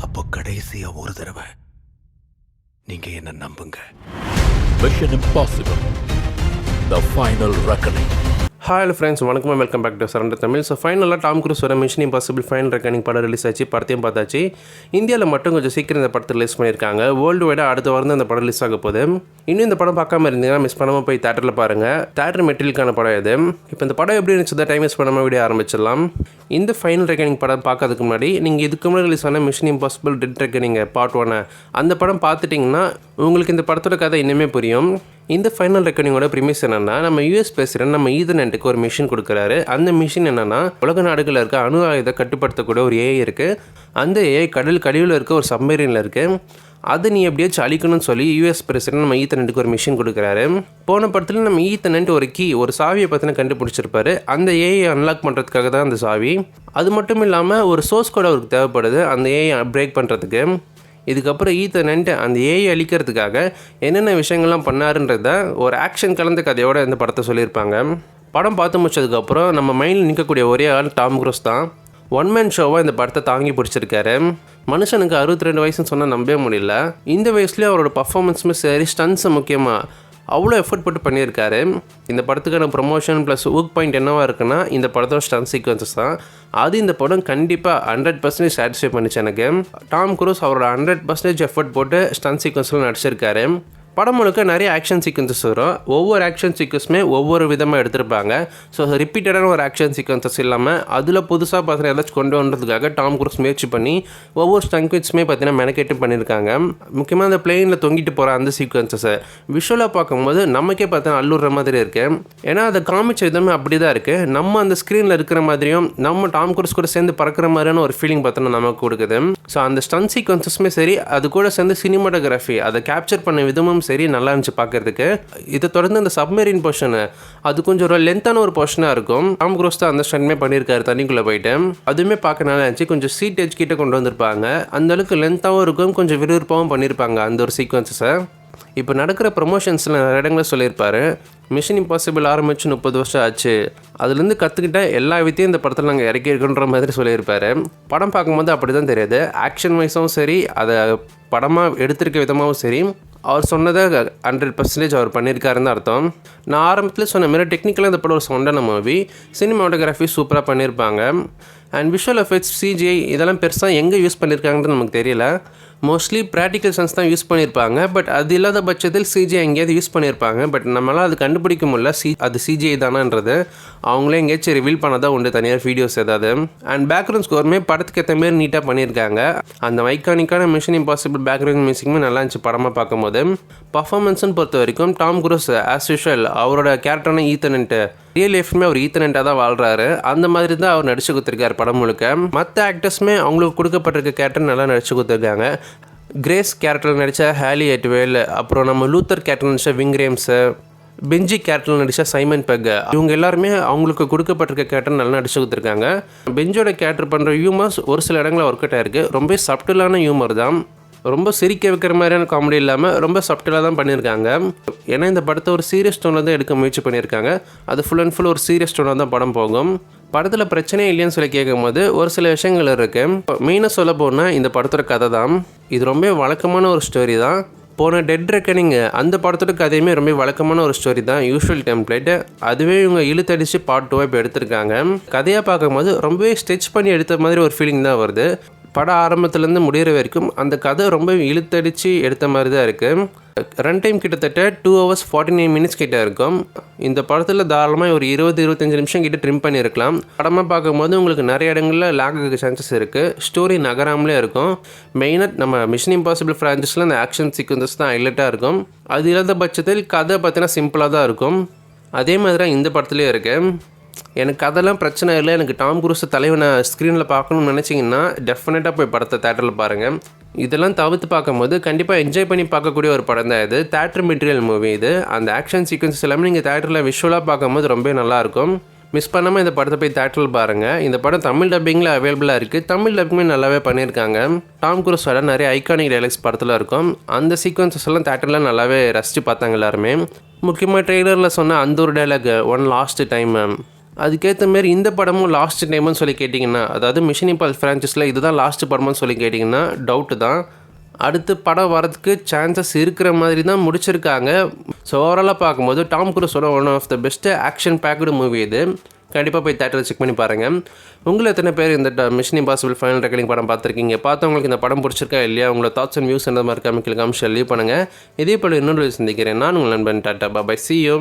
அப்போ கடைசியா ஒரு தடவை நீங்க என்ன நம்புங்க. Mission Impossible, The Final Reckoning. Hi friends, வணக்கம், welcome back to surrender Tamil. So ஃபைனலாக டாம் க்ரூஸ் வர மிஷன் இம்பாசிபிள் ஃபைனல் ரெக்கார்டிங் படம் ரிலீஸ் ஆச்சு. படத்தையும் பார்த்தாச்சு. இந்தியாவில் மட்டும் கொஞ்சம் சீக்கிரம் இந்த படத்தை ரிலீஸ் பண்ணியிருக்காங்க. வேர்ல்டு வைடாக அடுத்த வாரம் தான் இந்த படம் ரிலீஸ் ஆக போகுது. இன்னும் இந்த படம் பார்க்காம இருந்தீங்கன்னா மிஸ் பண்ணாமல் போய் தேட்டரில் பாருங்கள். தேட்டர் மெட்டீரியலுக்கான படம் இது. இப்போ இந்த படம் எப்படி இருந்துச்சு டைம் மிஸ் பண்ணாமல் வீடியோ ஆரம்பிச்சிடலாம். இந்த ஃபைனல் ரெக்கார்டிங் படம் பார்க்கறதுக்கு முன்னாடி நீங்கள் இதுக்கு முன்னாடி ரிலீஸ் ஆன மிஷன் இம்பாசிபிள் டெட் ரெக்கார்டிங் பார்ட் 1 அந்த படம் பார்த்துட்டிங்கன்னா உங்களுக்கு இந்த படத்தோட கதை இன்னுமே புரியும். இந்த ஃபைனல் ரெக்கார்டிங்கோட ப்ரிமிஸ் என்னென்னா, நம்ம யூஎஸ் பிரசிடென்ட் நம்ம ஈதர்நெட்டுக்கு ஒரு மிஷின் கொடுக்குறாரு. அந்த மிஷின் என்னென்னா, உலக நாடுகளில் இருக்க அணு ஆயுதத்தை கட்டுப்படுத்தக்கூடிய ஒரு ஏஐ இருக்குது. அந்த ஏஐ கடல் கழிவில் இருக்க ஒரு சப்மரீனில் இருக்குது. அது நீ எப்படியாச்சும் அழிக்கணும்னு சொல்லி யூஎஸ் பிரசிடென்ட் நம்ம ஈத்தர்நெட்டுக்கு ஒரு மிஷின் கொடுக்குறாரு. போன படத்தில் நம்ம ஈத்தர்நெட் ஒரு சாவியை பற்றின கண்டுபிடிச்சிருப்பாரு. அந்த ஏஐ அன்லாக் பண்ணுறதுக்காக தான் அந்த சாவி. அது மட்டும் இல்லாமல் ஒரு சோர்ஸ் கோட் அவருக்கு தேவைப்படுது அந்த ஏஐ பிரேக் பண்ணுறதுக்கு. இதுக்கப்புறம் ஈத்தர்நெட் அந்த ஏஐ அழிக்கிறதுக்காக என்னென்ன விஷயங்கள்லாம் பண்ணாருன்றத ஒரு ஆக்ஷன் கலந்த கதையோட இந்த படத்தை சொல்லியிருப்பாங்க. படம் பார்த்து முடிச்சதுக்கப்புறம் நம்ம மைண்டில் நிற்கக்கூடிய ஒரே ஆள் டாம் க்ரூஸ் தான். ஒன் மேன் ஷோவாக இந்த படத்தை தாங்கி பிடிச்சிருக்காரு. மனுஷனுக்கு 62 வயசுன்னு சொன்னால் நம்பவே முடியல. இந்த வயசுலேயே அவரோட பர்ஃபார்மன்ஸுமே சரி, ஸ்டன்ஸை முக்கியமாக அவ்வளோ எஃபர்ட் போட்டு பண்ணியிருக்காரு. இந்த படத்துக்கான ப்ரொமோஷன் ப்ளஸ் ஒர்க் பாயிண்ட் என்னவாக இருக்குன்னா, இந்த படத்தோட ஸ்டன் சீக்வன்சஸ் தான். அது இந்த படம் கண்டிப்பாக 100% சாட்டிஸ்ஃபை பண்ணிச்சு எனக்கு. டாம் க்ரூஸ் அவரோட 100% எஃபர்ட் போட்டு ஸ்டன் சீக்வன்ஸில் நடிச்சிருக்காரு. படம் முழுக்க நிறைய ஆக்ஷன் சீக்வன்சஸ் வரும். ஒவ்வொரு ஆக்ஷன் சீக்வன்ஸுமே ஒவ்வொரு விதமாக எடுத்திருப்பாங்க. ஸோ ரிப்பீட்டடான ஒரு ஆக்ஷன் சீக்வன்சஸ் இல்லாமல் அதில் புதுசாக பார்த்தீங்கன்னா ஏதாச்சும் கொண்டு வந்ததுக்காக டாம் க்ரூஸ் முயற்சி பண்ணி ஒவ்வொரு சீக்வன்ஸுமே பார்த்தீங்கன்னா மெனக்கெட்டு பண்ணியிருக்காங்க. முக்கியமாக அந்த பிளேனில் தொங்கிட்டு போகிற அந்த சீக்வன்சஸை விஷுவலாக பார்க்கும்போது நமக்கே பார்த்தீங்கன்னா அல்லுற மாதிரி இருக்குது. ஏன்னா அதை காமிச்ச விதமே அப்படி தான் இருக்குது. நம்ம அந்த ஸ்க்ரீனில் இருக்கிற மாதிரியும் நம்ம டாம் க்ரூஸ் கூட சேர்ந்து பறக்கிற மாதிரியான ஒரு ஃபீலிங் பார்த்தோன்னா நமக்கு கொடுக்குது. ஸோ அந்த ஸ்டன் சீக்வன்சஸுமே சரி, அது கூட சேர்ந்து சினிமாட்டோகிராஃபி அதை கேப்சர் பண்ண விதமும் சரி நல்லா இருந்துச்சு பார்க்கறதுக்கு. இதை தொடர்ந்து அந்த சப்மரீன் போர்ஷனு அது கொஞ்சம் ஒரு லென்த்தான ஒரு போர்ஷனாக இருக்கும். டாம் க்ரூஸ் தான் அந்த ஸ்டன்மே பண்ணியிருக்காரு தண்ணிக்குள்ளே போயிட்டு. அதுவுமே பார்க்க நல்லா இருந்துச்சு. கொஞ்சம் சீட் எஜ் கிட்ட கொண்டு வந்திருப்பாங்க. அந்த அளவுக்கு லென்த்தாகவும் இருக்கும், கொஞ்சம் விறுவிறுப்பாகவும் பண்ணியிருப்பாங்க அந்த ஒரு சீக்வன்ஸஸை. இப்போ நடக்கிற ப்ரொமோஷன்ஸில் நிறைய இடங்களில் சொல்லியிருப்பார், மிஷன் இம்பாசிபிள் ஆரம்பிச்சு 30 வருஷம் ஆச்சு, அதுலேருந்து கற்றுக்கிட்ட எல்லா வித்தையும் இந்த படத்தில் நாங்கள் இறக்கியிருக்குன்ற மாதிரி சொல்லியிருப்பார். படம் பார்க்கும்போது அப்படி தான் தெரியுது. ஆக்ஷன் வைஸும் சரி, அதை படமாக எடுத்திருக்க விதமாகவும் சரி, அவர் சொன்னதை 100% அவர் பண்ணியிருக்காருன்னு அர்த்தம். நான் ஆரம்பத்தில் சொன்ன மாரி டெக்னிக்கலாக இந்த படம் ஒரு சவுண்டான மூவி. சினிமாட்டோகிராஃபி சூப்பராக பண்ணியிருப்பாங்க. அண்ட் விஷுவல் எஃபெக்ட்ஸ், சிஜிஐ இதெல்லாம் பெருசாக எங்கே யூஸ் பண்ணியிருக்காங்கன்னு நமக்கு தெரியல. மோஸ்ட்லி ப்ராக்டிக்கல் சென்ஸ் தான் யூஸ் பண்ணியிருப்பாங்க. பட் அது இல்லாத பட்சத்தில் சிஜிஐ எங்கேயாவது யூஸ் பண்ணியிருப்பாங்க. பட் நம்மளால் அது கண்டுபிடிக்க முடியல அது சிஜிஐ தானான்றது. அவங்களே எங்கேயாச்சும் ரிவீல் பண்ணதான் உண்டு தனியாக வீடியோஸ் ஏதாவது. அண்ட் பேக்ரவுண்ட் ஸ்கோருமே படத்துக்கு ஏற்ற மாரி நீட்டாக பண்ணியிருக்காங்க. அந்த ஐகானிக்கான மிஷன் இம்பாசிபிள் பேக்ரவுண்ட் மியூசிக்குமே நல்லா இருந்துச்சு படமாக பார்க்கும்போது. பர்ஃபார்மன்ஸ்னு பொறுத்த வரைக்கும் டாம் க்ரூஸ் ஆஸ் யூஷுவல் அவரோட கேரக்டரான ஈத்தர்நெட் ரியல் லைஃப்மே அவர் ஈத்தர்நெட்டாக தான் வாழ்கிறாரு. அந்த மாதிரி தான் அவர் நடிச்சு கொடுத்துருக்காரு படம் முழுக்க. மற்ற ஆக்டர்ஸுமே அவங்களுக்கு கொடுக்கப்பட்டிருக்க கேரக்டர் நல்லா நடிச்சு கொடுத்துருக்காங்க. கிரேஸ் கேரக்டரில் நடித்த ஹேலி எட்வேல், அப்புறம் நம்ம லூத்தர் கேரக்டர் நடித்த விங் ரேம்ஸு, பெஞ்சி கேரக்டரில் நடித்த சைமன் பெக், இவங்க எல்லாருமே அவங்களுக்கு கொடுக்கப்பட்டிருக்க கேரக்டர் நல்லா நடிச்சு கொடுத்துருக்காங்க. பெஞ்சோட கேரக்டர் பண்ணுற ஹியூமர்ஸ் ஒரு சில இடங்களில் ஒர்க் அவுட் ஆயிருக்கு. ரொம்ப சப்டிலான ஹியூமர் தான். ரொம்ப சிரிக்க வைக்கிற மாதிரியான காமெடி இல்லாமல் ரொம்ப சப்டிலாக தான் பண்ணியிருக்காங்க. ஏன்னா இந்த படத்தை ஒரு சீரியஸ் டோனில் தான் எடுக்க முயற்சி பண்ணியிருக்காங்க. அது ஃபுல் அண்ட் ஃபுல் ஒரு சீரியஸ் டோனில் தான் படம் போகும். படத்தில் பிரச்சனையே இல்லைன்னு சொல்லி கேட்கும்போது ஒரு சில விஷயங்கள் இருக்குது. மெயினாக சொல்ல போனால் இந்த படத்தோட கதை தான். இது ரொம்ப வழக்கமான ஒரு ஸ்டோரி தான். போன டெட் ரெக்கனிங் அந்த படத்தோட கதையுமே ரொம்ப வழக்கமான ஒரு ஸ்டோரி தான், யூஷுவல் டெம்ப்ளேட். அதுவே இவங்க இழுத்தடிச்சு பார்ட் 2 இப்போ எடுத்திருக்காங்க. கதையாக பார்க்கும்போது ரொம்பவே ஸ்ட்ரெச் பண்ணி எடுத்த மாதிரி ஒரு ஃபீலிங் தான் வருது. படம் ஆரம்பத்துலேருந்து முடிகிற வரைக்கும் அந்த கதை ரொம்ப இழுத்தடிச்சு எடுத்த மாதிரி தான் இருக்குது. ரன் டைம் கிட்டத்தட்ட 2 hours 49 minutes கிட்ட இருக்கும். இந்த படத்தில் தாராளமாக ஒரு 20-25 நிமிஷம் கிட்ட ட்ரிம் பண்ணியிருக்கலாம். படமாக பார்க்கும்போது உங்களுக்கு நிறைய இடங்களில் லேக் ஆக சான்சஸ் இருக்குது. ஸ்டோரி நகராமலே இருக்கும். மெயினாக நம்ம மிஷன் இம்பாசிபிள் ஃப்ரான்ச்சைஸில் அந்த ஆக்ஷன் சீக்வன்சஸ் தான் ஹைலைட்டாக இருக்கும். அது இல்லாத பட்சத்தில் கதை பார்த்தீங்கன்னா சிம்பிளாக தான் இருக்கும். அதே மாதிரி தான் இந்த படத்துலேயே இருக்குது. எனக்கு அதெல்லாம் பிரச்சனை இல்லை. எனக்கு டாம் க்ரூஸ் தலைவனை ஸ்க்ரீனில் பார்க்கணும்னு நினச்சிங்கன்னா டெஃபினட்டாக போய் படத்தை தேட்டரில் பாருங்கள். இதெல்லாம் தவிர்த்து பார்க்கும்போது கண்டிப்பாக என்ஜாய் பண்ணி பார்க்கக்கூடிய ஒரு படம் தான் இது. தேட்டர் மெட்டீரியல் மூவி இது. அந்த ஆக்ஷன் சீக்வன்ஸ் எல்லாமே நீங்கள் தேட்டரில் விஷுவலாக பார்க்கும்போது ரொம்ப நல்லாயிருக்கும். மிஸ் பண்ணாமல் இந்த படத்தை போய் தேட்டரில் பாருங்கள். இந்த படம் தமிழ் டப்பிங்கில் அவைலபிளாக இருக்குது. தமிழ் டப்பிங்குமே நல்லாவே பண்ணியிருக்காங்க. டாம் க்ரூஸோட நிறைய ஐகானிக் டைலாக்ஸ் படத்தில் இருக்கும். அந்த சீக்வன்சஸ் எல்லாம் தேட்டரில் நல்லாவே ரசித்து பார்த்தாங்க எல்லாருமே. முக்கியமாக ட்ரெய்லரில் சொன்ன அந்த ஒரு டைலாக், ஒன் லாஸ்ட் டைம் அதுக்கேற்ற மாரி இந்த படமும் லாஸ்ட் டைம்னு சொல்லி கேட்டிங்கன்னா, அதாவது மிஷன் இம்பாசிபிள் ஃப்ரான்ச்சைஸில் இதுதான் லாஸ்ட் படம்னு சொல்லி கேட்டிங்கன்னா டவுட்டு தான். அடுத்து படம் வரதுக்கு சான்சஸ் இருக்கிற மாதிரி தான் முடிச்சிருக்காங்க. ஸோ ஓவராலாக பார்க்கும்போது டாம் குரூஸோட one of the best action packed movie இது. கண்டிப்பாக போய் தேட்டரில் செக் பண்ணி பாருங்கள். உங்களை எத்தனை பேர் இந்த மிஷன் இம்பாசிபிள் ஃபைனல் ரெக்கார்டிங் படம் பார்த்துருக்கீங்க? பார்த்தவங்களுக்கு இந்த படம் பிடிச்சிருக்கா இல்லையா? உங்களோட தாட்ஸ் அண்ட் வியூஸ் என்ன மாதிரி கமெண்ட்ல காமிச்சு லீவ் பண்ணுங்கள். இதே போல் இன்னொரு சந்திக்கிறேன். நான் உங்கள் நண்பன். Tata bye. See you.